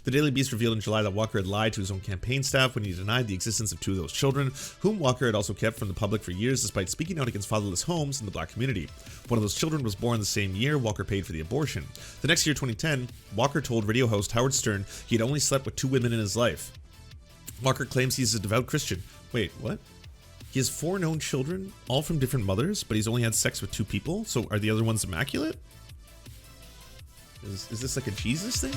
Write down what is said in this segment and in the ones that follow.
The Daily Beast revealed in July that Walker had lied to his own campaign staff when he denied the existence of 2 of those children, whom Walker had also kept from the public for years despite speaking out against fatherless homes in the black community. One of those children was born the same year Walker paid for the abortion. The next year, 2010, Walker told radio host Howard Stern he had only slept with 2 women in his life. Walker claims he's a devout Christian. Wait, what? He has 4 known children, all from different mothers, but he's only had sex with 2 people? So are the other ones immaculate? Is this like a Jesus thing?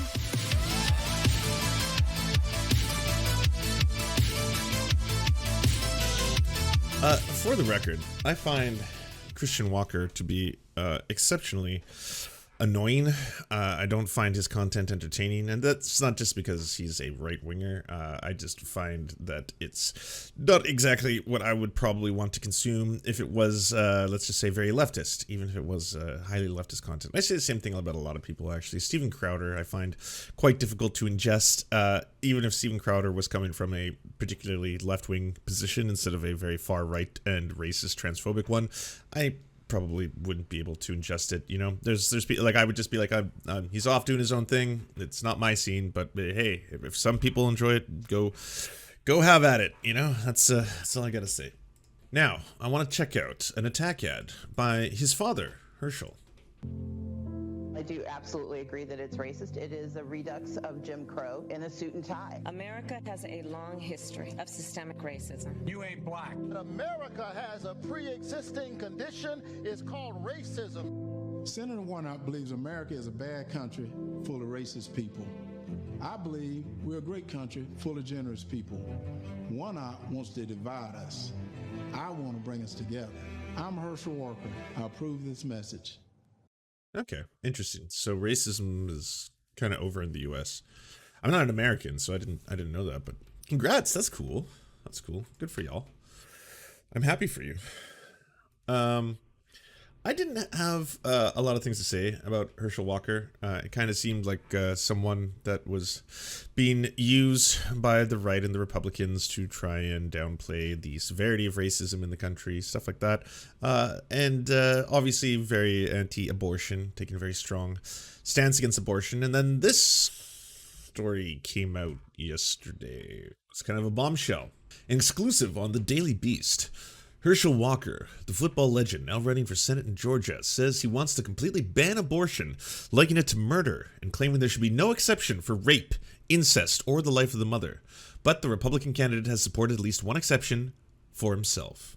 For the record, I find Christian Walker to be exceptionally annoying. I don't find his content entertaining, and that's not just because he's a right-winger. I just find that it's not exactly what I would probably want to consume if it was, let's just say, very leftist, even if it was highly leftist content. I say the same thing about a lot of people, actually. Steven Crowder, I find quite difficult to ingest, even if Steven Crowder was coming from a particularly left-wing position instead of a very far-right and racist, transphobic one. I probably wouldn't be able to ingest it, you know. There's like, I would just be like, he's off doing his own thing. It's not my scene, but hey, if some people enjoy it, go have at it, you know. That's all I gotta say. Now, I want to check out an attack ad by his father, Herschel. I do absolutely agree that it's racist. It is a redux of Jim Crow in a suit and tie. America has a long history of systemic racism. You ain't black. America has a pre-existing condition. It's called racism. Senator Warnock believes America is a bad country full of racist people. I believe we're a great country full of generous people. Warnock wants to divide us. I want to bring us together. I'm Herschel Walker. I approve this message. Okay, interesting. So racism is kind of over in the U.S. I'm not an American, so I didn't know that. But congrats, that's cool. That's cool. Good for y'all. I'm happy for you. I didn't have a lot of things to say about Herschel Walker. It kind of seemed like someone that was being used by the right and the Republicans to try and downplay the severity of racism in the country, stuff like that. And obviously very anti-abortion, taking a very strong stance against abortion. And then this story came out yesterday. It's kind of a bombshell. Exclusive on the Daily Beast. Herschel Walker, the football legend now running for Senate in Georgia, says he wants to completely ban abortion, likening it to murder, and claiming there should be no exception for rape, incest, or the life of the mother. But the Republican candidate has supported at least one exception for himself.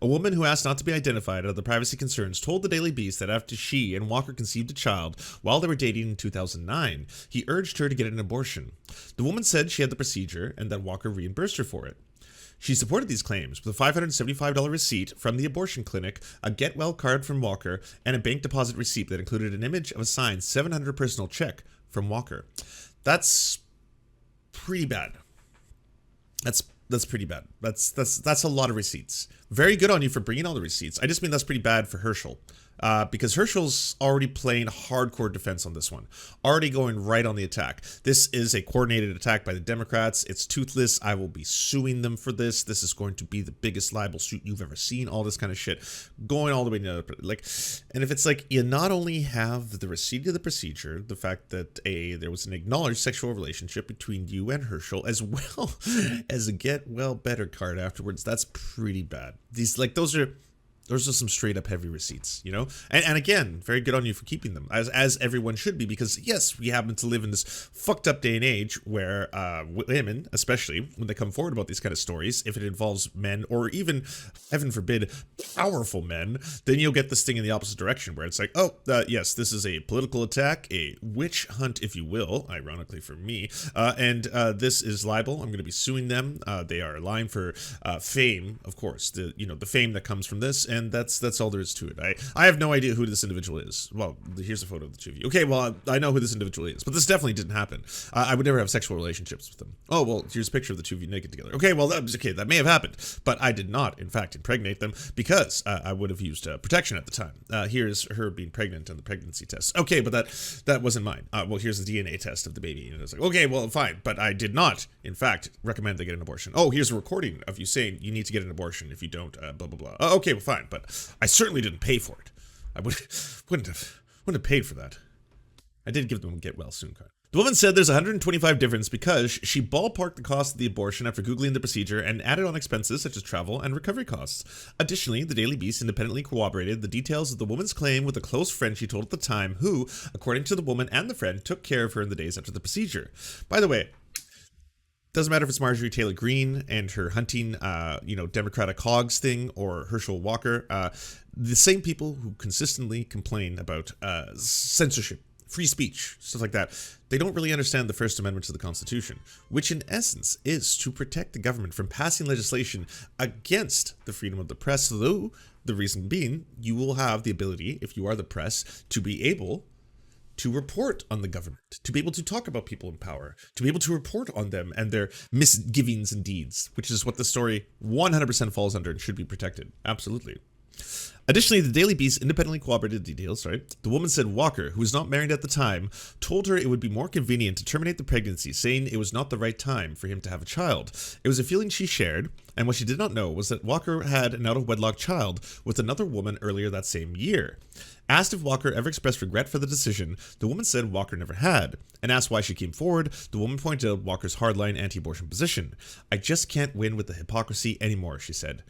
A woman who asked not to be identified out of the privacy concerns told the Daily Beast that after she and Walker conceived a child while they were dating in 2009, he urged her to get an abortion. The woman said she had the procedure and that Walker reimbursed her for it. She supported these claims with a $575 receipt from the abortion clinic, a get well card from Walker, and a bank deposit receipt that included an image of a signed $700 personal check from Walker. That's pretty bad. That's pretty bad. That's a lot of receipts. Very good on you for bringing all the receipts. I just mean that's pretty bad for Herschel. Because Herschel's already playing hardcore defense on this one, already going right on the attack. This is a coordinated attack by the Democrats. It's toothless. I will be suing them for this. This is going to be the biggest libel suit you've ever seen. All this kind of shit going all the way to like, and if it's like you not only have the receipt of the procedure, the fact that there was an acknowledged sexual relationship between you and Herschel, as well as a get well better card afterwards, that's pretty bad. Those are some straight up heavy receipts, you know? And again, very good on you for keeping them, as everyone should be, because yes, we happen to live in this fucked up day and age where women, especially when they come forward about these kind of stories, if it involves men or even, heaven forbid, powerful men, then you'll get this thing in the opposite direction where it's like, oh, yes, this is a political attack, a witch hunt, if you will, ironically for me, and this is libel. I'm going to be suing them. They are lying for fame, of course, the fame that comes from this. And that's all there is to it. I have no idea who this individual is. Well, here's a photo of the two of you. Okay, well, I know who this individual is, but this definitely didn't happen. I would never have sexual relationships with them. Oh, well, here's a picture of the two of you naked together. Okay, well, that may have happened, but I did not, in fact, impregnate them because I would have used protection at the time. Here's her being pregnant and the pregnancy test. Okay, but that wasn't mine. Well, here's the DNA test of the baby. And it's like, okay, well, fine, but I did not, in fact, recommend they get an abortion. Oh, here's a recording of you saying you need to get an abortion if you don't, blah, blah, blah. Okay, well, fine. But I certainly didn't pay for it. I wouldn't have paid for that. I did give them a get well soon card. The woman said there's 125 difference because she ballparked the cost of the abortion after Googling the procedure and added on expenses such as travel and recovery costs. Additionally, the Daily Beast independently corroborated the details of the woman's claim with a close friend she told at the time who, according to the woman and the friend, took care of her in the days after the procedure. By the way, doesn't matter if it's Marjorie Taylor Greene and her hunting, Democratic hogs thing, or Herschel Walker, the same people who consistently complain about censorship, free speech, stuff like that, they don't really understand the First Amendment to the Constitution, which in essence is to protect the government from passing legislation against the freedom of the press, though the reason being you will have the ability, if you are the press, to be able to report on the government, to be able to talk about people in power, to be able to report on them and their misgivings and deeds, which is what the story 100% falls under and should be protected. Absolutely. Additionally, the Daily Beast independently corroborated the details, right? The woman said Walker, who was not married at the time, told her it would be more convenient to terminate the pregnancy, saying it was not the right time for him to have a child. It was a feeling she shared, and what she did not know was that Walker had an out-of-wedlock child with another woman earlier that same year. Asked if Walker ever expressed regret for the decision, the woman said Walker never had, and asked why she came forward. The woman pointed out Walker's hardline anti-abortion position. "I just can't win with the hypocrisy anymore," she said.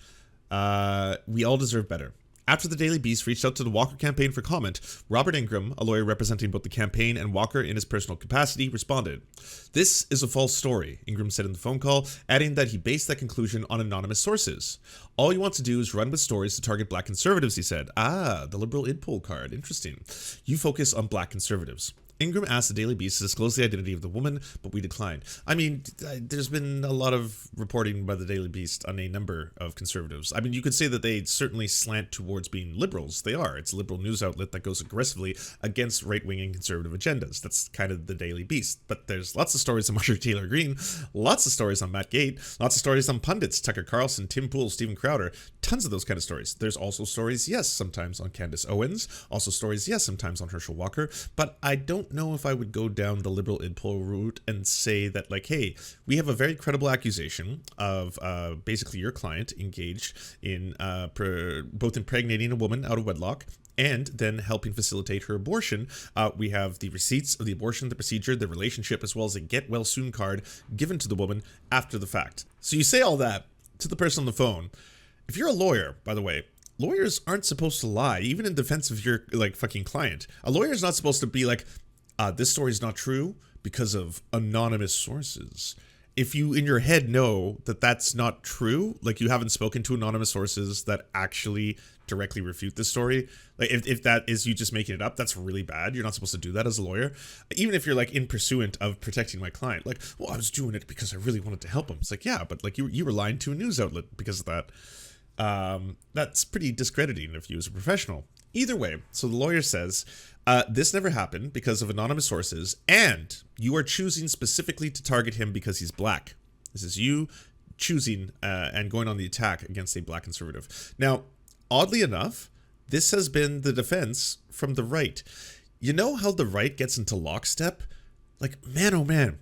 We all deserve better. After the Daily Beast reached out to the Walker campaign for comment, Robert Ingram, a lawyer representing both the campaign and Walker in his personal capacity, responded. "This is a false story," Ingram said in the phone call, adding that he based that conclusion on anonymous sources. "All you want to do is run with stories to target black conservatives," he said. Ah, the liberal id poll card. Interesting. "You focus on black conservatives." Ingram asked the Daily Beast to disclose the identity of the woman, but we declined. I mean, there's been a lot of reporting by the Daily Beast on a number of conservatives. I mean, you could say that they certainly slant towards being liberals. They are. It's a liberal news outlet that goes aggressively against right-wing and conservative agendas. That's kind of the Daily Beast. But there's lots of stories on Marjorie Taylor Greene, lots of stories on Matt Gate, lots of stories on pundits, Tucker Carlson, Tim Pool, Stephen Crowder, tons of those kind of stories. There's also stories, yes, sometimes on Candace Owens, also stories, yes, sometimes on Herschel Walker, but I don't know if I would go down the liberal id poll route and say that, like, hey, we have a very credible accusation of basically your client engaged in both impregnating a woman out of wedlock and then helping facilitate her abortion. We have the receipts of the abortion, the procedure, the relationship, as well as a get well soon card given to the woman after the fact. So you say all that to the person on the phone. If you're a lawyer, by the way, lawyers aren't supposed to lie, even in defense of your, like, fucking client. A lawyer is not supposed to be like, this story is not true because of anonymous sources. If you in your head know that that's not true, like you haven't spoken to anonymous sources that actually directly refute this story, like if that is you just making it up, that's really bad. You're not supposed to do that as a lawyer. Even if you're like in pursuant of protecting my client, like, well, I was doing it because I really wanted to help him. It's like, yeah, but like you were lying to a news outlet because of that. That's pretty discrediting of you as a professional. Either way, so the lawyer says, this never happened because of anonymous sources, and you are choosing specifically to target him because he's black. This is you choosing and going on the attack against a black conservative. Now, oddly enough, this has been the defense from the right. You know how the right gets into lockstep? Like, man, oh man,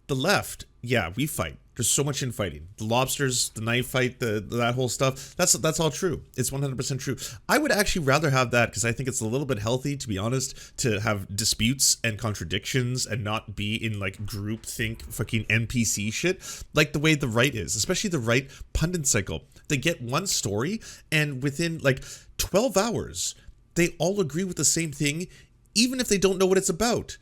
the left, yeah, we fight. There's so much infighting. The lobsters, the knife fight, that whole stuff. That's all true. It's 100% true. I would actually rather have that because I think it's a little bit healthy, to be honest, to have disputes and contradictions and not be in like groupthink fucking NPC shit like the way the right is, especially the right pundit cycle. They get one story and within like 12 hours, they all agree with the same thing, even if they don't know what it's about.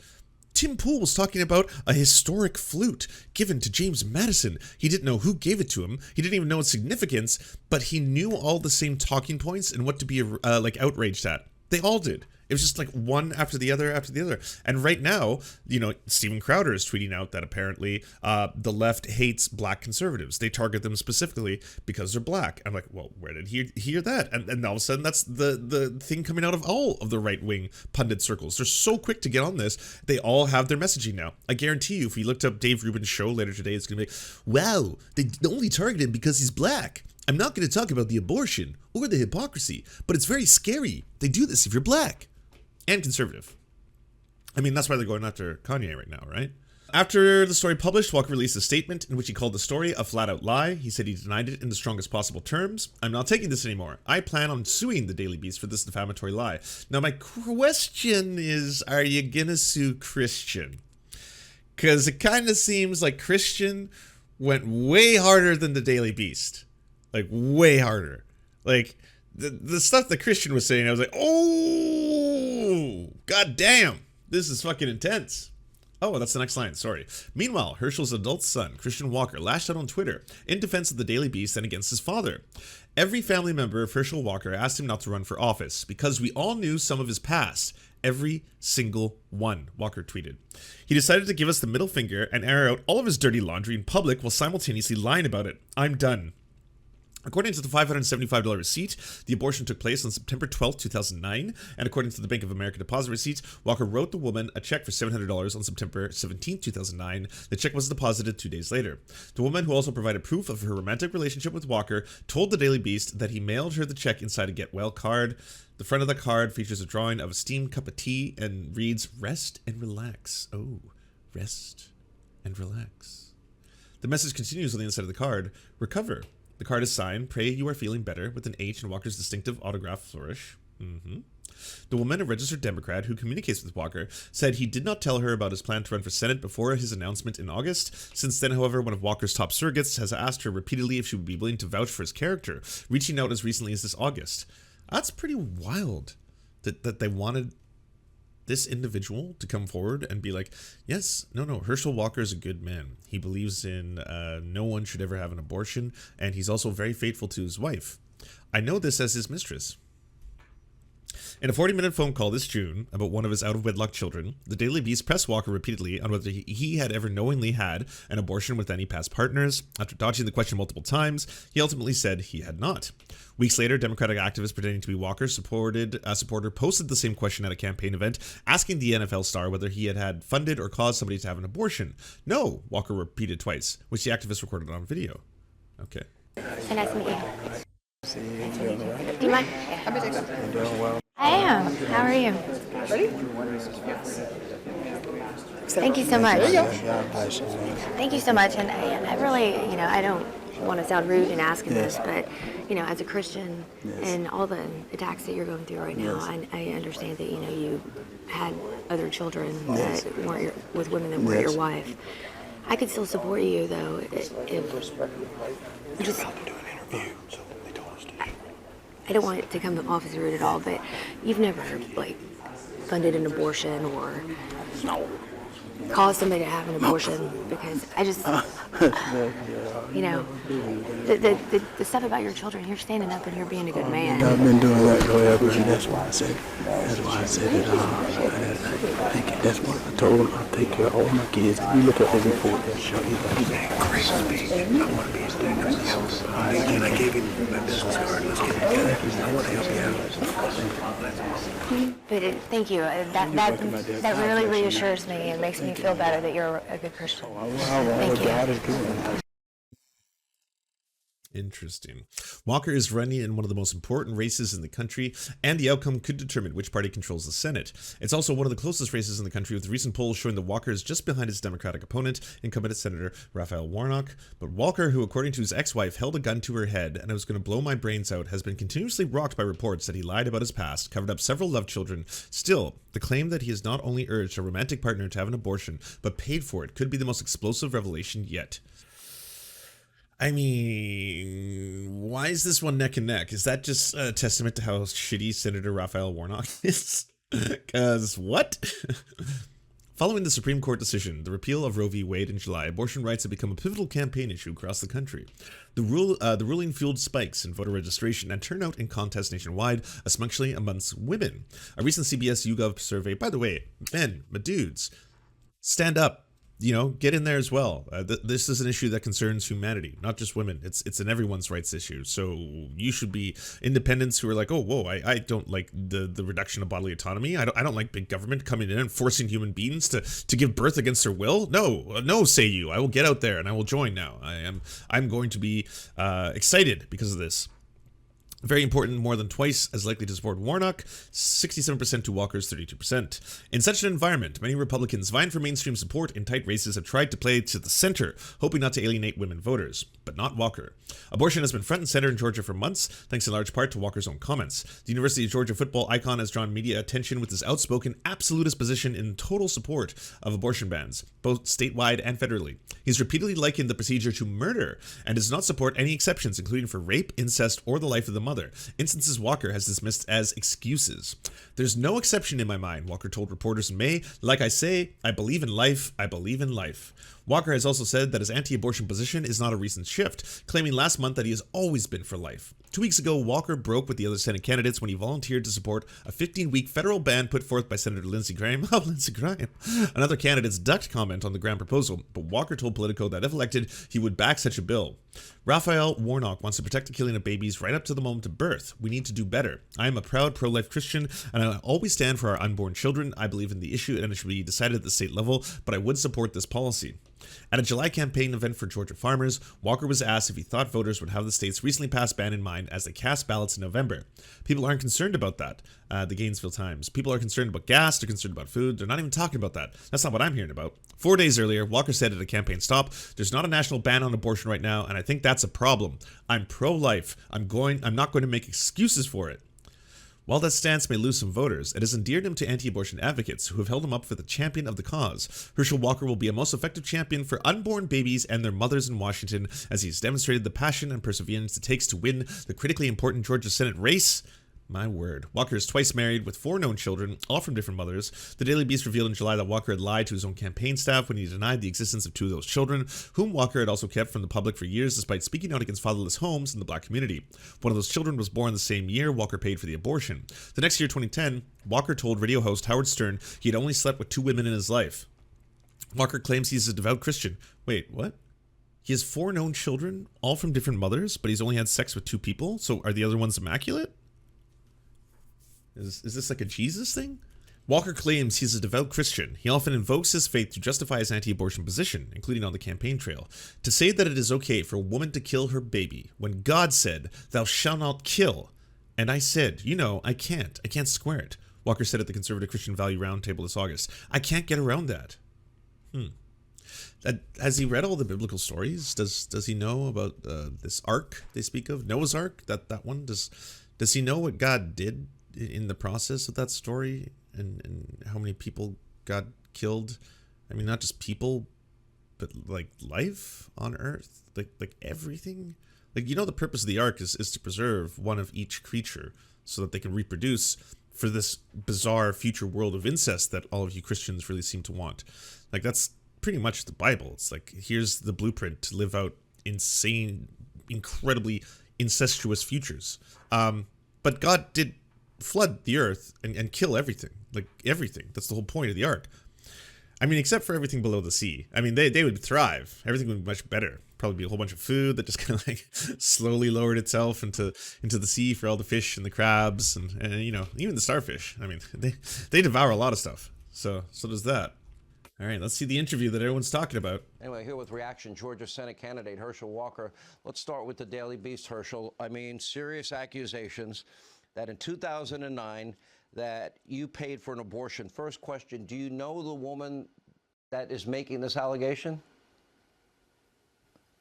Tim Pool was talking about a historic flute given to James Madison. He didn't know who gave it to him. He didn't even know its significance, but he knew all the same talking points and what to be like outraged at. They all did. It was just like one after the other after the other. And right now, you know, Stephen Crowder is tweeting out that apparently the left hates black conservatives. They target them specifically because they're black. I'm like, well, where did he hear that? And all of a sudden, that's the thing coming out of all of the right-wing pundit circles. They're so quick to get on this. They all have their messaging now. I guarantee you, if you looked up Dave Rubin's show later today, it's going to be, wow, they only target him because he's black. I'm not going to talk about the abortion or the hypocrisy, but it's very scary. They do this if you're black and conservative. I mean, that's why they're going after Kanye right now, right? After the story published, Walker released a statement in which he called the story a flat-out lie. He said he denied it in the strongest possible terms. I'm not taking this anymore. I plan on suing the Daily Beast for this defamatory lie. Now, my question is, are you gonna sue Christian? Because it kind of seems like Christian went way harder than the Daily Beast. Like, way harder. Like, the stuff that Christian was saying, I was like, oh, god damn, this is fucking intense. Oh, that's the next line, sorry. Meanwhile, Herschel's adult son, Christian Walker, lashed out on Twitter in defense of the Daily Beast and against his father. Every family member of Herschel Walker asked him not to run for office because we all knew some of his past. Every single one, Walker tweeted. He decided to give us the middle finger and air out all of his dirty laundry in public while simultaneously lying about it. I'm done. According to the $575 receipt, the abortion took place on September 12, 2009, and according to the Bank of America deposit receipt, Walker wrote the woman a check for $700 on September 17, 2009. The check was deposited 2 days later. The woman, who also provided proof of her romantic relationship with Walker, told the Daily Beast that he mailed her the check inside a get well card. The front of the card features a drawing of a steamed cup of tea and reads, "Rest and relax." Oh, rest and relax. The message continues on the inside of the card, "Recover." The card is signed, "Pray you are feeling better," with an H in Walker's distinctive autograph flourish. The woman, a registered Democrat who communicates with Walker, said he did not tell her about his plan to run for Senate before his announcement in August. Since then, however, one of Walker's top surrogates has asked her repeatedly if she would be willing to vouch for his character, reaching out as recently as this August. That's pretty wild that they wanted this individual to come forward and be like, yes, no, Herschel Walker is a good man. He believes in no one should ever have an abortion, and he's also very faithful to his wife. I know this as his mistress. In a 40-minute phone call this June about one of his out-of-wedlock children, the Daily Beast pressed Walker repeatedly on whether he had ever knowingly had an abortion with any past partners. After dodging the question multiple times, he ultimately said he had not. Weeks later, Democratic activists pretending to be Walker's supporter posted the same question at a campaign event, asking the NFL star whether he had funded or caused somebody to have an abortion. No, Walker repeated twice, which the activist recorded on video. Okay. So nice to meet you. See you doing all right? Do you mind? I'm doing well. I am. How are you? Ready? Thank you so much. God bless you. Thank you so much. And I really, I don't want to sound rude in asking this, but, as a Christian and all the attacks that you're going through right now, I understand that, you had other children that weren't with women that weren't your wife. I could still support you, though, if just... I don't want it to come off as rude at all, but you've never, funded an abortion or caused somebody to have an abortion, because I just, the stuff about your children, you're standing up and you're being a good man. I've been doing that forever, and that's why I said it. That's what I told him. I'll take care of all my kids. You look at the report that show you that he's crazy. I want to be his dad. And I gave him my business card. Let's get together. I want to help you out. But thank you. That really reassures me and makes me feel better that you're a good Christian. Thank you. God is good. Interesting. Walker is running in one of the most important races in the country, and the outcome could determine which party controls the Senate. It's also one of the closest races in the country, with recent polls showing that Walker is just behind his Democratic opponent, incumbent Senator Raphael Warnock. But Walker, who according to his ex-wife held a gun to her head and was going to blow my brains out, has been continuously rocked by reports that he lied about his past, covered up several love children. Still, the claim that he has not only urged a romantic partner to have an abortion, but paid for it, could be the most explosive revelation yet. I mean, why is this one neck and neck? Is that just a testament to how shitty Senator Raphael Warnock is? Because what? Following the Supreme Court decision, the repeal of Roe v. Wade in July, abortion rights have become a pivotal campaign issue across the country. The ruling fueled spikes in voter registration and turnout in contests nationwide, especially amongst women. A recent CBS YouGov survey, by the way, men, my dudes, stand up. Get in there as well. This is an issue that concerns humanity, not just women. It's an everyone's rights issue. So you should be independents who are like, oh, whoa, I don't like the reduction of bodily autonomy. I don't like big government coming in and forcing human beings to give birth against their will. No, say you. I will get out there and I will join now. I'm going to be excited because of this. Very important, more than twice as likely to support Warnock, 67% to Walker's 32%. In such an environment, many Republicans vying for mainstream support in tight races have tried to play to the center, hoping not to alienate women voters, but not Walker. Abortion has been front and center in Georgia for months, thanks in large part to Walker's own comments. The University of Georgia football icon has drawn media attention with his outspoken, absolutist position in total support of abortion bans, both statewide and federally. He's repeatedly likened the procedure to murder and does not support any exceptions, including for rape, incest, or the life of the mother. Instances Walker has dismissed as excuses. There's no exception in my mind, Walker told reporters in May. Like I say, I believe in life, I believe in life. Walker has also said that his anti-abortion position is not a recent shift, claiming last month that he has always been for life. 2 weeks ago, Walker broke with the other Senate candidates when he volunteered to support a 15-week federal ban put forth by Senator Lindsey Graham. Oh, Lindsey Graham. Another candidate's ducked comment on the Graham proposal, but Walker told Politico that if elected, he would back such a bill. Raphael Warnock wants to protect the killing of babies right up to the moment of birth. We need to do better. I am a proud pro-life Christian, and I always stand for our unborn children. I believe in the issue, and it should be decided at the state level, but I would support this policy. At a July campaign event for Georgia farmers, Walker was asked if he thought voters would have the state's recently passed ban in mind as they cast ballots in November. People aren't concerned about that. The Gainesville Times. People are concerned about gas, they're concerned about food, they're not even talking about that. That's not what I'm hearing about. 4 days earlier, Walker said at a campaign stop, "There's not a national ban on abortion right now, and I think that's a problem. I'm pro-life. I'm not going to make excuses for it." While that stance may lose some voters, it has endeared him to anti-abortion advocates who have held him up for the champion of the cause. Herschel Walker will be a most effective champion for unborn babies and their mothers in Washington, as he's demonstrated the passion and perseverance it takes to win the critically important Georgia Senate race. My word. Walker is twice married with 4 known children, all from different mothers. The Daily Beast revealed in July that Walker had lied to his own campaign staff when he denied the existence of 2 of those children, whom Walker had also kept from the public for years despite speaking out against fatherless homes in the black community. One of those children was born the same year Walker paid for the abortion. The next year, 2010, Walker told radio host Howard Stern he had only slept with 2 women in his life. Walker claims he's a devout Christian. Wait, what? He has 4 known children, all from different mothers, but he's only had sex with 2 people? So are the other ones immaculate? Is this like a Jesus thing? Walker claims he's a devout Christian. He often invokes his faith to justify his anti-abortion position, including on the campaign trail. To say that it is okay for a woman to kill her baby, when God said, "Thou shalt not kill," and I said, I can't square it. Walker said at the Conservative Christian Value Roundtable this August. I can't get around that. Has he read all the biblical stories? Does he know about this ark they speak of? Noah's Ark? That one? Does he know what God did in the process of that story and how many people God killed? I mean, not just people, but like life on earth, like everything. Like, the purpose of the ark is to preserve one of each creature so that they can reproduce for this bizarre future world of incest that all of you Christians really seem to want. Like, that's pretty much the Bible. It's like, here's the blueprint to live out insane, incredibly incestuous futures. But God did flood the earth and kill everything. Like, everything. That's the whole point of the ark. I mean, except for everything below the sea. I mean, they would thrive. Everything would be much better. Probably be a whole bunch of food that just kind of like slowly lowered itself into the sea for all the fish and the crabs and even the starfish. I mean, they devour a lot of stuff. So does that. All right, let's see the interview that everyone's talking about. Anyway, here with reaction, Georgia Senate candidate Herschel Walker. Let's start with the Daily Beast, Herschel. I mean, serious accusations that in 2009 that you paid for an abortion. First question, do you know the woman that is making this allegation?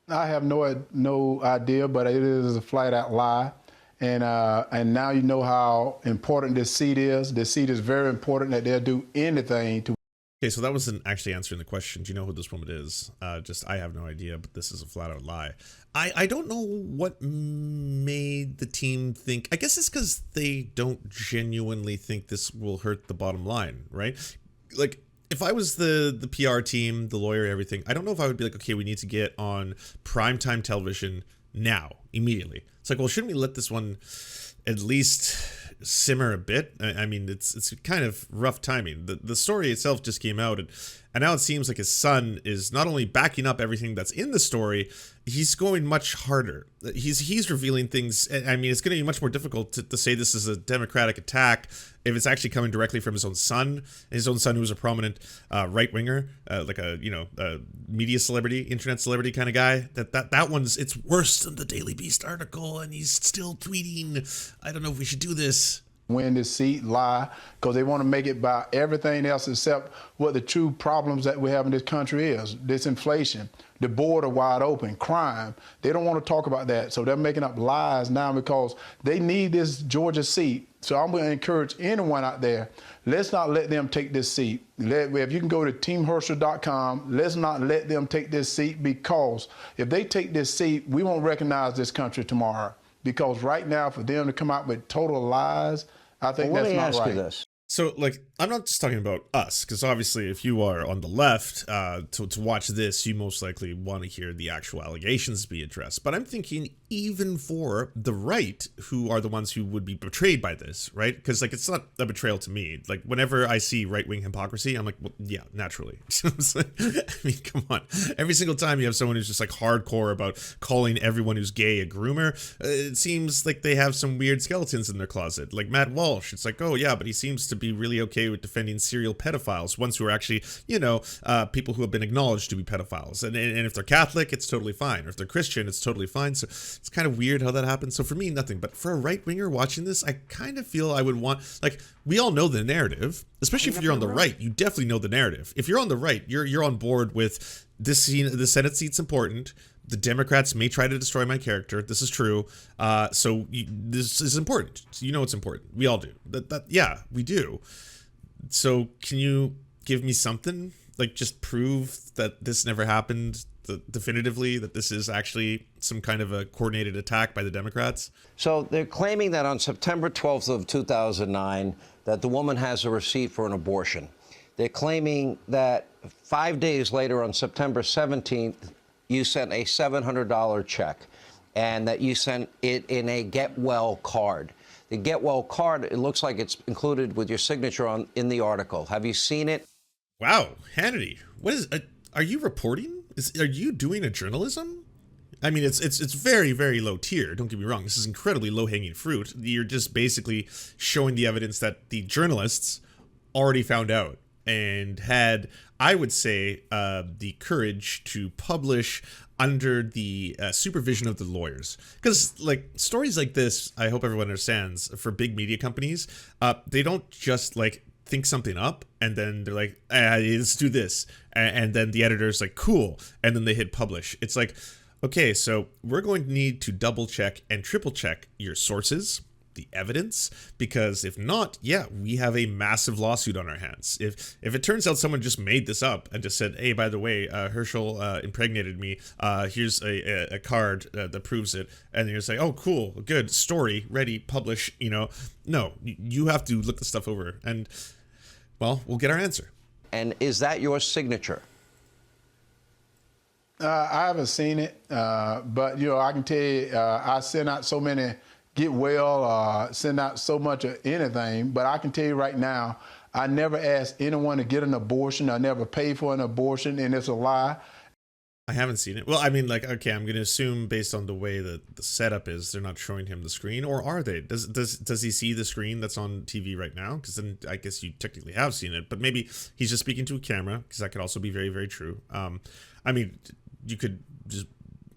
I have no idea, but it is a flat-out lie. And now you know how important this seat is. This seat is very important, that they'll do anything to. Okay, so that wasn't actually answering the question. Do you know who this woman is? I have no idea, but this is a flat out lie. I don't know what made the team think. I guess it's because they don't genuinely think this will hurt the bottom line, right? Like, if I was the PR team, the lawyer, everything, I don't know if I would be like, okay, we need to get on primetime television now, immediately. It's like, well, shouldn't we let this one at least simmer a bit? I mean, it's kind of rough timing. The story itself just came out, And now it seems like his son is not only backing up everything that's in the story, he's going much harder. He's revealing things. I mean, it's going to be much more difficult to say this is a Democratic attack if it's actually coming directly from his own son, who was a prominent right-winger, like a media celebrity, internet celebrity kind of guy. That one's, it's worse than the Daily Beast article, and he's still tweeting, I don't know if we should do this. Win this seat, lie, because they want to make it about everything else except what the true problems that we have in this country is. This inflation, the border wide open, crime. They don't want to talk about that, so they're making up lies now because they need this Georgia seat. So I'm going to encourage anyone out there, let's not let them take this seat. If you can go to teamherschel.com, let's not let them take this seat, because if they take this seat, we won't recognize this country tomorrow. Because right now, for them to come out with total lies, I think that's not right. Let me ask you this. So, like, I'm not just talking about us, because obviously if you are on the left, to watch this, you most likely want to hear the actual allegations be addressed. But I'm thinking even for the right, who are the ones who would be betrayed by this, right? Because, like, it's not a betrayal to me. Like, whenever I see right-wing hypocrisy, I'm like, well, yeah, naturally. I mean, come on. Every single time you have someone who's just, like, hardcore about calling everyone who's gay a groomer, it seems like they have some weird skeletons in their closet. Like Matt Walsh, it's like, oh, yeah, but he seems to be really okay with defending serial pedophiles, ones who are actually, people who have been acknowledged to be pedophiles. And if they're Catholic, it's totally fine. Or if they're Christian, it's totally fine. So it's kind of weird how that happens. So for me, nothing. But for a right-winger watching this, I kind of feel I would want, like, we all know the narrative, especially if you're on the right. You definitely know the narrative. If you're on the right, you're on board with this scene. The Senate seat's important. The Democrats may try to destroy my character. This is true. This is important. You know it's important. We all do. Yeah, we do. So can you give me something? Like, just prove that this never happened definitively, that this is actually some kind of a coordinated attack by the Democrats? So they're claiming that on September 12th of 2009, that the woman has a receipt for an abortion. They're claiming that 5 days later, on September 17th, you sent a $700 check, and that you sent it in a get well card. The get well card, it looks like it's included with your signature in the article. Have you seen it? Wow, Hannity, what is? Are you reporting? Are you doing a journalism? I mean, it's very, very low tier. Don't get me wrong. This is incredibly low hanging fruit. You're just basically showing the evidence that the journalists already found out and had, I would say, the courage to publish under the supervision of the lawyers. Because, like, stories like this, I hope everyone understands, for big media companies, they don't just, like, think something up and then they're like, let's do this. And then the editor's like, cool. And then they hit publish. It's like, okay, so we're going to need to double check and triple check your sources, the evidence, because if not, yeah, we have a massive lawsuit on our hands. If it turns out someone just made this up and just said, hey, by the way, Herschel impregnated me, here's a card that proves it, and you're saying, oh, cool, good, story, ready, publish, no, you have to look the stuff over, and, well, we'll get our answer. And is that your signature? I haven't seen it, but, I can tell you, I send out so many get well, send out so much of anything, but I can tell you right now, I never asked anyone to get an abortion. I never paid for an abortion, and it's a lie. I haven't seen it. Well, I mean, like, okay, I'm going to assume based on the way that the setup is, they're not showing him the screen, or are they? Does he see the screen that's on TV right now? Because then I guess you technically have seen it, but maybe he's just speaking to a camera, because that could also be very, very true. I mean, you could just,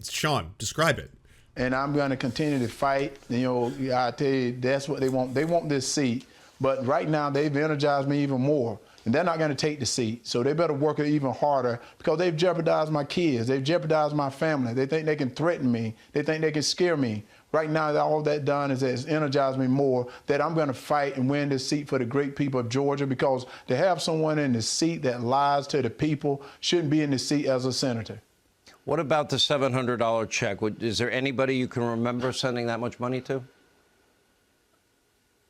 Sean, describe it. And I'm going to continue to fight. I tell you, that's what they want. They want this seat. But right now, they've energized me even more. And they're not going to take the seat. So they better work it even harder, because they've jeopardized my kids. They've jeopardized my family. They think they can threaten me. They think they can scare me. Right now, all that done is it's energized me more, that I'm going to fight and win this seat for the great people of Georgia, because to have someone in the seat that lies to the people shouldn't be in the seat as a senator. What about the $700 check? Is there anybody you can remember sending that much money to?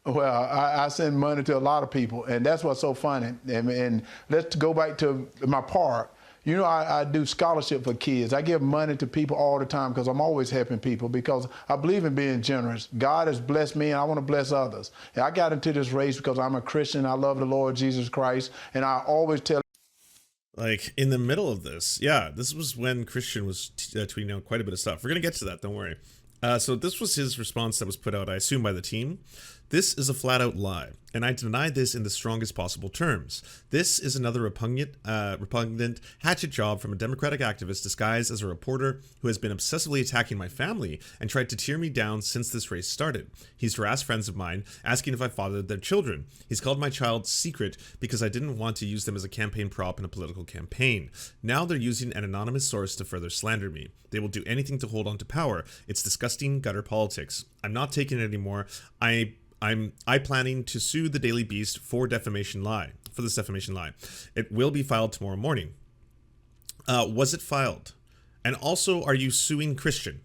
Well, I send money to a lot of people, and that's what's so funny. And let's go back to my part. I do scholarship for kids. I give money to people all the time, because I'm always helping people, because I believe in being generous. God has blessed me, and I want to bless others. And I got into this race because I'm a Christian. I love the Lord Jesus Christ, and I always tell. like in the middle of this. Yeah, this was when Christian was tweeting out quite a bit of stuff. We're going to get to that, don't worry. So this was his response that was put out, I assume, by the team. This is a flat-out lie, and I deny this in the strongest possible terms. This is another repugnant hatchet job from a Democratic activist disguised as a reporter who has been obsessively attacking my family and tried to tear me down since this race started. He's harassed friends of mine, asking if I fathered their children. He's called my child secret because I didn't want to use them as a campaign prop in a political campaign. Now they're using an anonymous source to further slander me. They will do anything to hold on to power. It's disgusting gutter politics. I'm not taking it anymore. I'm planning to sue the Daily Beast for this defamation lie. It will be filed tomorrow morning. Was it filed? And also, are you suing Christian?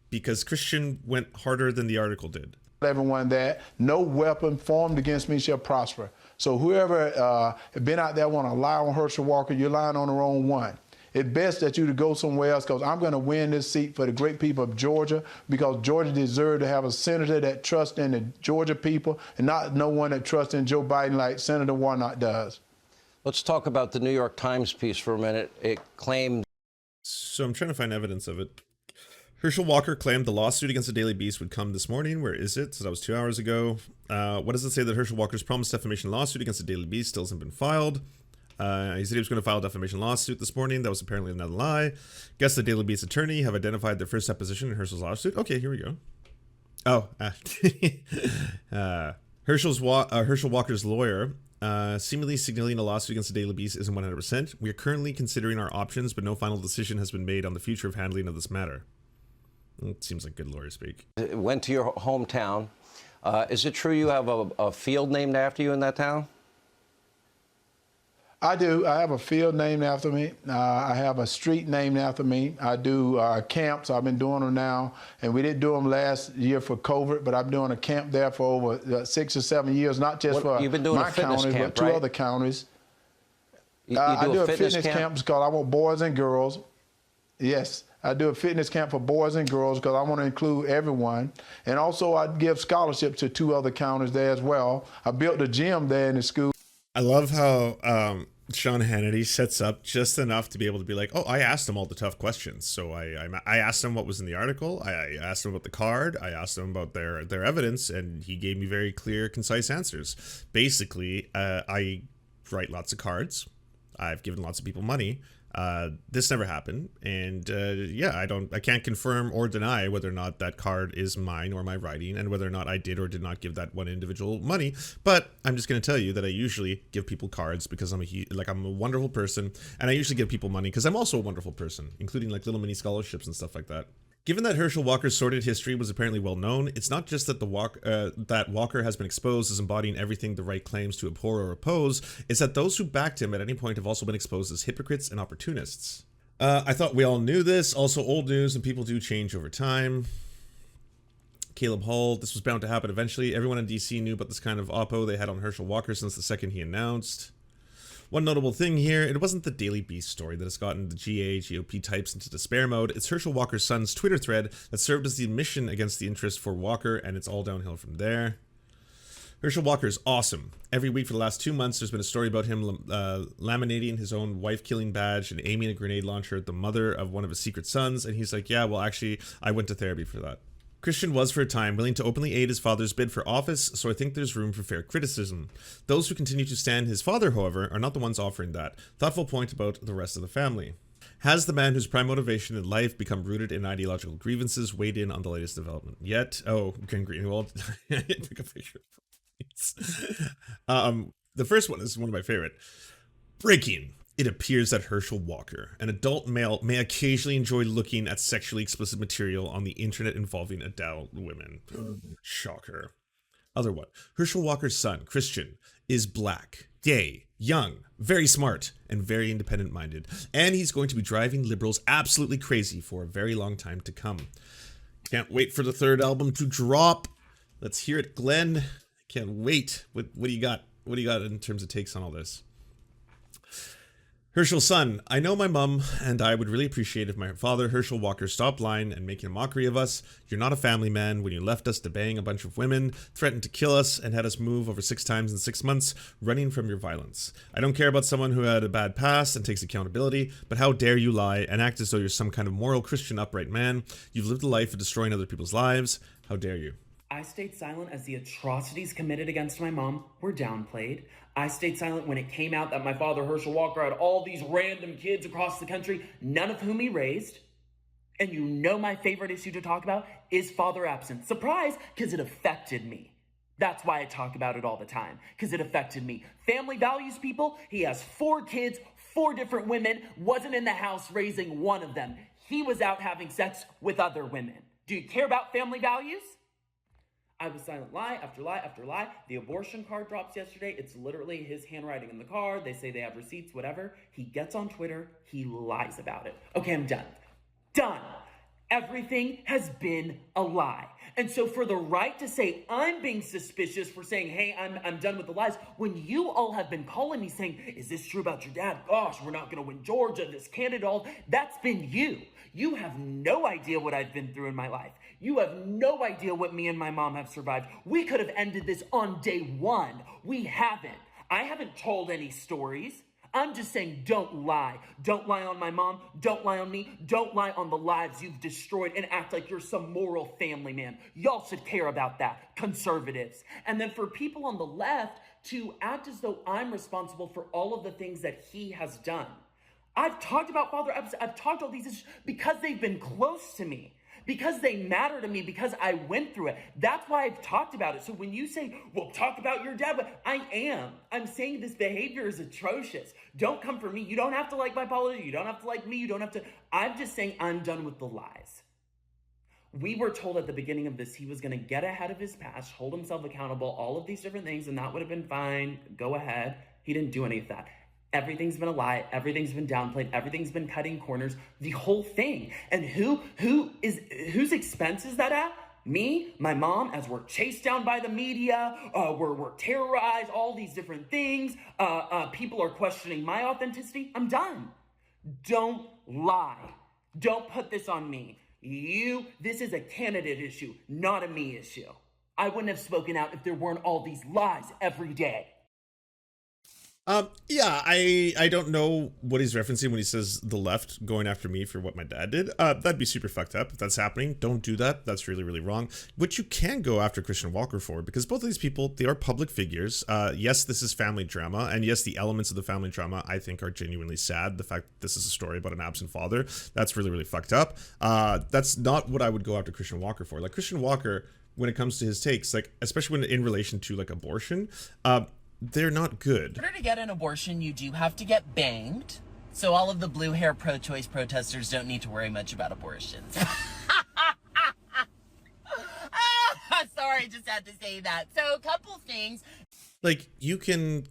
Because Christian went harder than the article did. Everyone that no weapon formed against me shall prosper. So whoever been out there want to lie on Herschel Walker, you're lying on the wrong one. It's best that you to go somewhere else, because I'm going to win this seat for the great people of Georgia, because Georgia deserves to have a senator that trusts in the Georgia people and not no one that trusts in Joe Biden like Senator Warnock does. Let's talk about the New York Times piece for a minute. It claimed... So I'm trying to find evidence of it. Herschel Walker claimed the lawsuit against the Daily Beast would come this morning. Where is it? So that was 2 hours ago. What does it say that Herschel Walker's promised defamation lawsuit against the Daily Beast still hasn't been filed? He said he was going to file a defamation lawsuit this morning. That was apparently another lie. Guess the Daily Beast attorney have identified their first deposition in Herschel's lawsuit. Okay, here we go. Oh, Herschel Walker's lawyer seemingly signaling a lawsuit against the Daily Beast isn't 100%. We are currently considering our options, but no final decision has been made on the future of handling of this matter. It seems like good lawyer speak. It went to your hometown. Is it true you have a field named after you in that town? I do. I have a field named after me. I have a street named after me. I do camps. I've been doing them now, and we didn't do them last year for COVID, but I'm doing a camp there for over 6 or 7 years, not just for you've been doing my county, but two other counties. I do a fitness camp because I want boys and girls. Yes, I do a fitness camp for boys and girls because I want to include everyone. And also I give scholarships to 2 other counties there as well. I built a gym there in the school. I love how Sean Hannity sets up just enough to be able to be like, oh, I asked him all the tough questions. So I asked him what was in the article. I asked him about the card. I asked him about their evidence, and he gave me very clear, concise answers. Basically, I write lots of cards. I've given lots of people money. This never happened, and yeah, I can't confirm or deny whether or not that card is mine or my writing, and whether or not I did or did not give that one individual money. But I'm just going to tell you that I usually give people cards because I'm a wonderful person, and I usually give people money because I'm also a wonderful person, including like little mini scholarships and stuff like that. Given that Herschel Walker's sordid history was apparently well known, it's not just that that Walker has been exposed as embodying everything the right claims to abhor or oppose, it's that those who backed him at any point have also been exposed as hypocrites and opportunists. I thought we all knew this. Also old news, and people do change over time. Caleb Hall, this was bound to happen eventually. Everyone in DC knew about this kind of oppo they had on Herschel Walker since the second he announced. One notable thing here, it wasn't the Daily Beast story that has gotten the GOP types into despair mode. It's Herschel Walker's son's Twitter thread that served as the admission against the interest for Walker, and it's all downhill from there. Herschel Walker is awesome. Every week for the last 2 months, there's been a story about him laminating his own wife-killing badge and aiming a grenade launcher at the mother of one of his secret sons, and he's like, yeah, well, actually, I went to therapy for that. Christian was for a time willing to openly aid his father's bid for office, so I think there's room for fair criticism. Those who continue to stand his father, however, are not the ones offering that. Thoughtful point about the rest of the family. Has the man whose prime motivation in life become rooted in ideological grievances weighed in on the latest development yet? Oh, Ken Greenwald. Take a picture. The first one is one of my favorite. Breaking. It appears that Herschel Walker, an adult male, may occasionally enjoy looking at sexually explicit material on the internet involving adult women. Shocker. Other one. Herschel Walker's son, Christian, is black, gay, young, very smart, and very independent-minded. And he's going to be driving liberals absolutely crazy for a very long time to come. Can't wait for the 3rd album to drop. Let's hear it, Glenn. Can't wait. What do you got? What do you got in terms of takes on all this? Herschel's son, I know my mum and I would really appreciate if my father, Herschel Walker, stopped lying and making a mockery of us. You're not a family man when you left us to bang a bunch of women, threatened to kill us, and had us move over 6 times in 6 months, running from your violence. I don't care about someone who had a bad past and takes accountability, but how dare you lie and act as though you're some kind of moral, Christian, upright man. You've lived a life of destroying other people's lives. How dare you? I stayed silent as the atrocities committed against my mom were downplayed. I stayed silent when it came out that my father, Herschel Walker, had all these random kids across the country, none of whom he raised. And you know my favorite issue to talk about is father absence. Surprise, because it affected me. That's why I talk about it all the time, because it affected me. Family values, people. He has 4 kids, 4 different women, wasn't in the house raising one of them. He was out having sex with other women. Do you care about family values? I was silent lie after lie after lie. The abortion card drops yesterday. It's literally his handwriting in the card. They say they have receipts, whatever. He gets on Twitter. He lies about it. Okay, I'm done. Done. Everything has been a lie. And so for the right to say I'm being suspicious for saying, hey, I'm done with the lies, when you all have been calling me saying, is this true about your dad? Gosh, we're not going to win Georgia, this candidate, all, that's been you. You have no idea what I've been through in my life. You have no idea what me and my mom have survived. We could have ended this on day 1. We haven't. I haven't told any stories. I'm just saying, don't lie. Don't lie on my mom. Don't lie on me. Don't lie on the lives you've destroyed and act like you're some moral family man. Y'all should care about that, conservatives. And then for people on the left to act as though I'm responsible for all of the things that he has done. I've talked about father absence. I've talked all these issues because they've been close to me. Because they matter to me, because I went through it. That's why I've talked about it. So when you say, well, talk about your dad, but I am. I'm saying this behavior is atrocious. Don't come for me. You don't have to like my politics. You don't have to like me. You don't have to. I'm just saying I'm done with the lies. We were told at the beginning of this he was going to get ahead of his past, hold himself accountable, all of these different things, and that would have been fine. Go ahead. He didn't do any of that. Everything's been a lie. Everything's been downplayed. Everything's been cutting corners. The whole thing. And whose expense is that at? Me, my mom, as we're chased down by the media, we're terrorized, all these different things. People are questioning my authenticity. I'm done. Don't lie. Don't put this on me. This is a candidate issue, not a me issue. I wouldn't have spoken out if there weren't all these lies every day. Yeah, I don't know what he's referencing when he says the left going after me for what my dad did. That'd be super fucked up if that's happening. Don't do that. That's really, really wrong. What you can go after Christian Walker for, because both of these people, they are public figures. Yes, this is family drama, and yes, the elements of the family drama I think are genuinely sad. The fact that this is a story about an absent father, that's really, really fucked up. That's not what I would go after Christian Walker for. Like Christian Walker, when it comes to his takes, like especially when in relation to like abortion, they're not good. In order to get an abortion, you do have to get banged. So all of the blue hair pro-choice protesters don't need to worry much about abortions. Sorry, just had to say that. So a couple things. Like, you can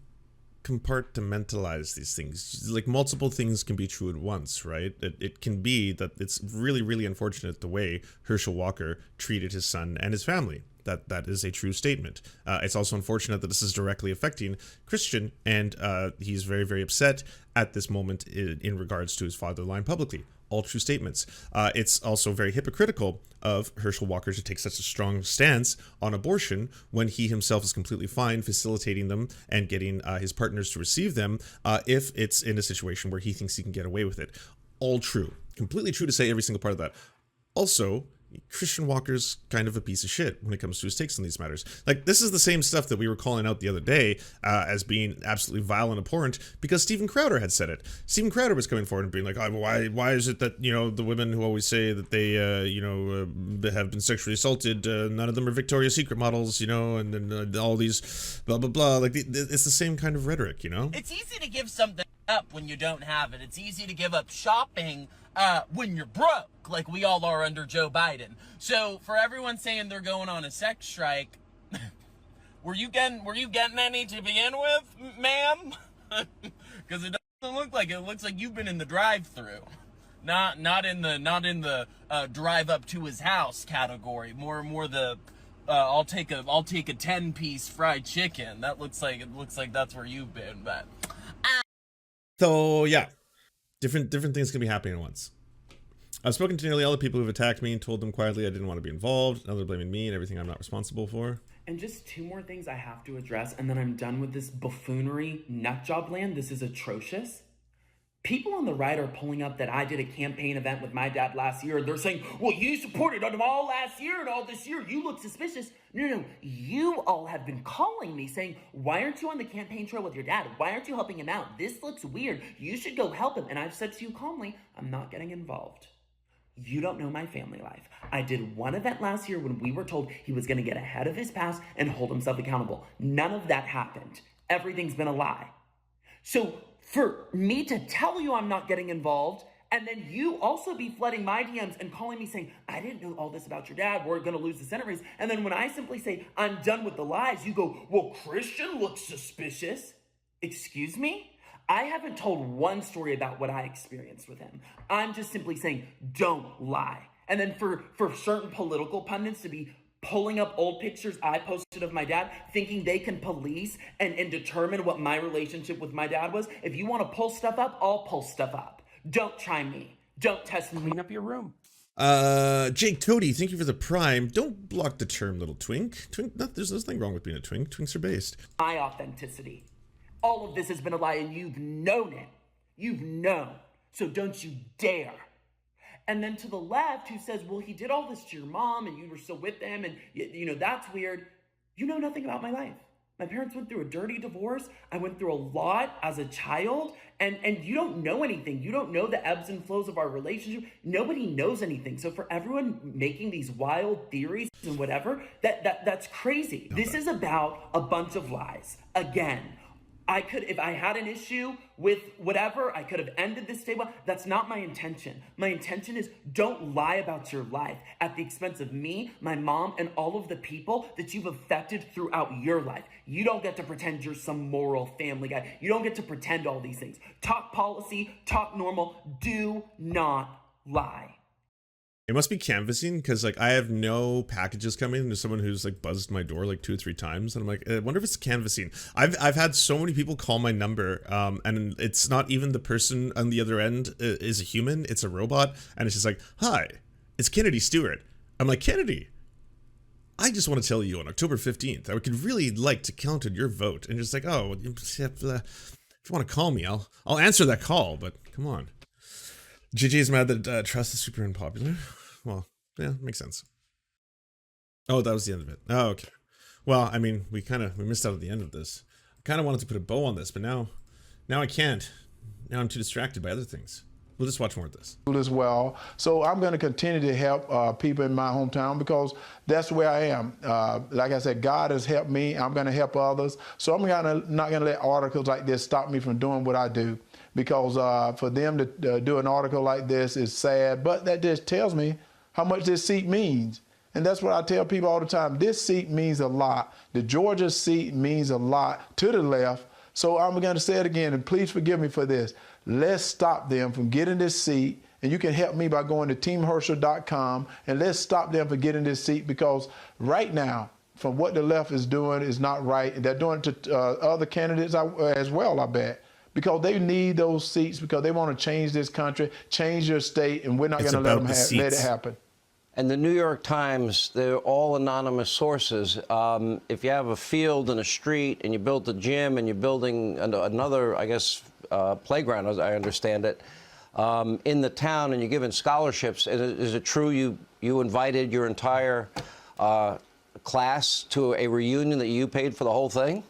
compartmentalize these things. Like, multiple things can be true at once, right? It can be that it's really, really unfortunate the way Herschel Walker treated his son and his family. That is a true statement. It's also unfortunate that this is directly affecting Christian, and he's very, very upset at this moment in regards to his father lying publicly. All true statements. It's also very hypocritical of Herschel Walker to take such a strong stance on abortion when he himself is completely fine facilitating them and getting his partners to receive them if it's in a situation where he thinks he can get away with it. All true. Completely true to say every single part of that. Also, Christian Walker's kind of a piece of shit when it comes to his takes on these matters. Like, this is the same stuff that we were calling out the other day as being absolutely vile and abhorrent because Steven Crowder had said it. Steven Crowder was coming forward and being like, oh, why is it that, you know, the women who always say that they, they have been sexually assaulted, none of them are Victoria's Secret models, you know, and then all these blah, blah, blah. Like, it's the same kind of rhetoric, you know? It's easy to give something up when you don't have it. It's easy to give up shopping when you're broke, like we all are under Joe Biden. So for everyone saying they're going on a sex strike, were you getting any to begin with, ma'am? Because it doesn't look like it. It looks like you've been in the drive-through, not in the drive up to his house category. More the I'll take a 10-piece fried chicken. It looks like that's where you've been, but. So yeah, different things can be happening at once. I've spoken to nearly all the people who've attacked me and told them quietly I didn't want to be involved. Now they're blaming me and everything I'm not responsible for. And just two more things I have to address, and then I'm done with this buffoonery nutjob land. This is atrocious. People on the right are pulling up that I did a campaign event with my dad last year. They're saying, well, you supported them all last year and all this year. You look suspicious. No. You all have been calling me saying, why aren't you on the campaign trail with your dad? Why aren't you helping him out? This looks weird. You should go help him. And I've said to you calmly, I'm not getting involved. You don't know my family life. I did one event last year when we were told he was going to get ahead of his past and hold himself accountable. None of that happened. Everything's been a lie. So for me to tell you I'm not getting involved, and then you also be flooding my DMs and calling me saying, I didn't know all this about your dad, we're gonna lose the Senate race. And then when I simply say, I'm done with the lies, you go, well, Christian looks suspicious. Excuse me? I haven't told one story about what I experienced with him. I'm just simply saying, don't lie. And then for certain political pundits to be pulling up old pictures I posted of my dad, thinking they can police and determine what my relationship with my dad was. If you want to pull stuff up, I'll pull stuff up. Don't try me. Don't test me. Clean up your room. Jake Toady, thank you for the prime. Don't block the term, little twink. There's nothing wrong with being a twink. Twinks are based. My authenticity. All of this has been a lie, and you've known it. You've known. So don't you dare. And then to the left, who says, well, he did all this to your mom, and you were still with them, and, you know, that's weird. You know nothing about my life. My parents went through a dirty divorce. I went through a lot as a child, and you don't know anything. You don't know the ebbs and flows of our relationship. Nobody knows anything. So for everyone making these wild theories and whatever, that's crazy. This is about a bunch of lies. Again, I could, if I had an issue with whatever, I could have ended this day. That's not my intention. My intention is don't lie about your life at the expense of me, my mom, and all of the people that you've affected throughout your life. You don't get to pretend you're some moral family guy. You don't get to pretend all these things. Talk policy, talk normal. Do not lie. It must be canvassing because like I have no packages coming into someone who's like buzzed my door like 2 or 3 times, and I'm like, I wonder if it's canvassing. I've had so many people call my number, and it's not even the person on the other end is a human, it's a robot, and it's just like, hi, it's Kennedy Stewart. I'm like, Kennedy, I just want to tell you on October 15th, I would really like to count on your vote, and just like, oh, if you want to call me, I'll answer that call, but come on. JJ is mad that trust is super unpopular. Well, yeah, makes sense. Oh, that was the end of it. Oh, okay. Well, I mean, we missed out at the end of this. I kind of wanted to put a bow on this, but now I can't. Now I'm too distracted by other things. We'll just watch more of this. As well. So I'm going to continue to help people in my hometown because that's where I am. Like I said, God has helped me. I'm going to help others. So I'm not going to let articles like this stop me from doing what I do. Because for them to do an article like this is sad, but that just tells me how much this seat means. And that's what I tell people all the time. This seat means a lot. The Georgia seat means a lot to the left. So I'm going to say it again, and please forgive me for this. Let's stop them from getting this seat. And you can help me by going to teamherschel.com, and let's stop them from getting this seat, because right now, from what the left is doing is not right. And they're doing it to other candidates as well, I bet. Because they need those seats, because they want to change this country, change your state, and we're not going to let it happen. And the New York Times, they're all anonymous sources. If you have a field and a street and you built a gym and you're building another, I guess, playground, as I understand it, in the town, and you're giving scholarships, is it true you invited your entire class to a reunion that you paid for the whole thing?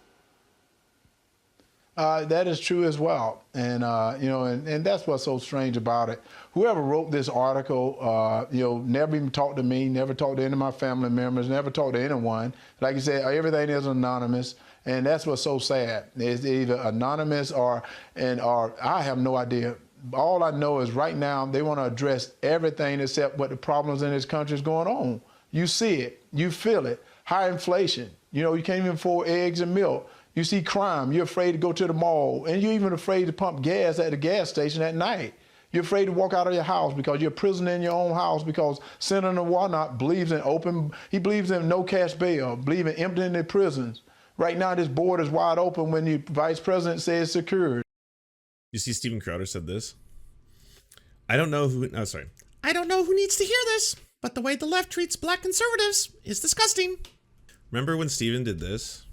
That is true as well. And, you know, and that's what's so strange about it. Whoever wrote this article, you know, never even talked to me, never talked to any of my family members, never talked to anyone. Like you said, everything is anonymous. And that's what's so sad. It's either anonymous or I have no idea. All I know is right now they want to address everything except what the problems in this country is going on. You see it. You feel it. High inflation. You know, you can't even afford eggs and milk. You see crime, you're afraid to go to the mall, and you're even afraid to pump gas at the gas station at night. You're afraid to walk out of your house because you're a prisoner in your own house, because Senator Warnock believes in no cash bail, believes in emptying the prisons. Right now, this board is wide open when the vice president says secured. You see, Steven Crowder said this. I don't know who needs to hear this, but the way the left treats black conservatives is disgusting. Remember when Steven did this?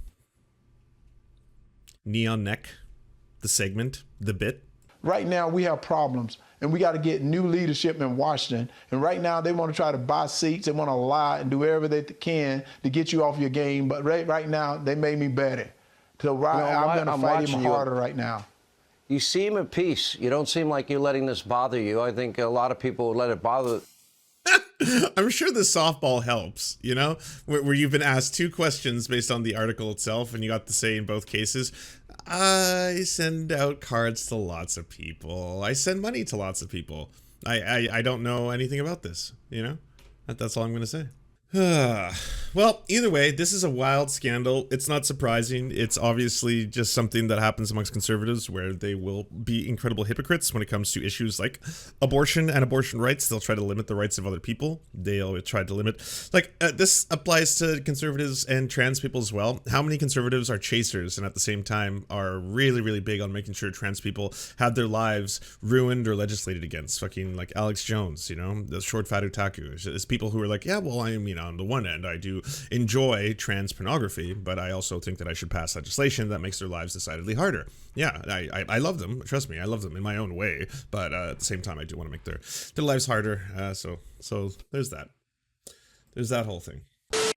Neon neck, the segment, the bit. Right now we have problems, and we got to get new leadership in Washington. And right now they want to try to buy seats. They want to lie and do whatever they can to get you off your game. But right now they made me better. So I'm going to fight him harder right now. You seem at peace. You don't seem like you're letting this bother you. I think a lot of people would let it bother. I'm sure the softball helps, you know, where you've been asked 2 questions based on the article itself, and you got to say in both cases, I send out cards to lots of people. I send money to lots of people. I don't know anything about this, you know? That's all I'm going to say. Well, either way, this is a wild scandal. It's not surprising. It's obviously just something that happens amongst conservatives where they will be incredible hypocrites when it comes to issues like abortion and abortion rights. They'll try to limit the rights of other people. They'll try to limit, this applies to conservatives and trans people as well. How many conservatives are chasers and at the same time are really, really big on making sure trans people have their lives ruined or legislated against? Fucking like Alex Jones, you know, the short fat otaku. It's people who are like, yeah, well, I'm, you know, on the one end, I do enjoy trans pornography, but I also think that I should pass legislation that makes their lives decidedly harder. Yeah, I love them. Trust me, I love them in my own way, but at the same time, I do want to make their lives harder. So there's that. There's that whole thing.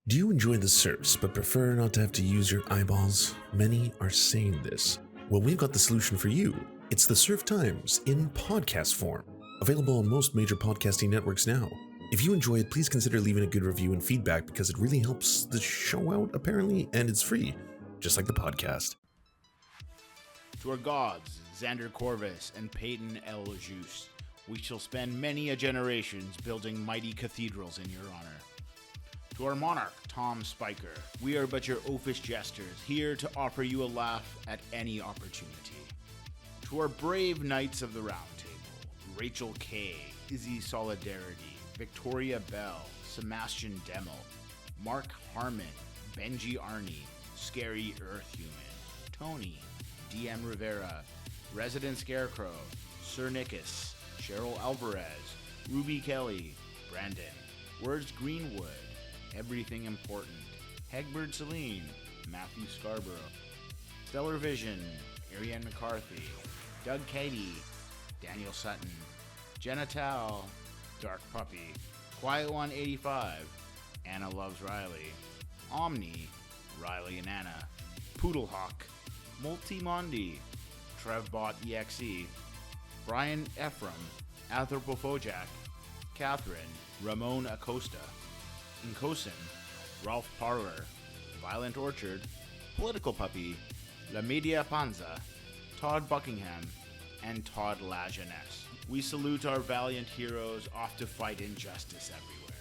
Do you enjoy the Serfs, but prefer not to have to use your eyeballs? Many are saying this. Well, we've got the solution for you. It's the Serf Times in podcast form. Available on most major podcasting networks now. If you enjoy it, please consider leaving a good review and feedback because it really helps the show out, apparently, and it's free, just like the podcast. To our gods, Xander Corvus and Peyton L. Juste, we shall spend many a generations building mighty cathedrals in your honor. To our monarch, Tom Spiker, we are but your oafish jesters, here to offer you a laugh at any opportunity. To our brave knights of the Round Table, Rachel K., Izzy Solidarity, Victoria Bell, Sebastian Demmel, Mark Harmon, Benji Arney, Scary Earth Human, Tony, DM Rivera, Resident Scarecrow, Sir Nickus, Cheryl Alvarez, Ruby Kelly, Brandon, Words Greenwood, Everything Important, Hegbert Celine, Matthew Scarborough, Stellar Vision, Ariane McCarthy, Doug Cady, Daniel Sutton, Jenna Tao, Dark Puppy, Quiet One 85, Anna Loves Riley, Omni, Riley and Anna, Poodlehawk, Multimondi, Trevbot EXE, Brian Ephraim, Anthropophojack, Catherine, Ramon Acosta, Nkosin, Ralph Parler, Violent Orchard, Political Puppy, La Media Panza, Todd Buckingham, and Todd La Jeunesse. We salute our valiant heroes off to fight injustice everywhere.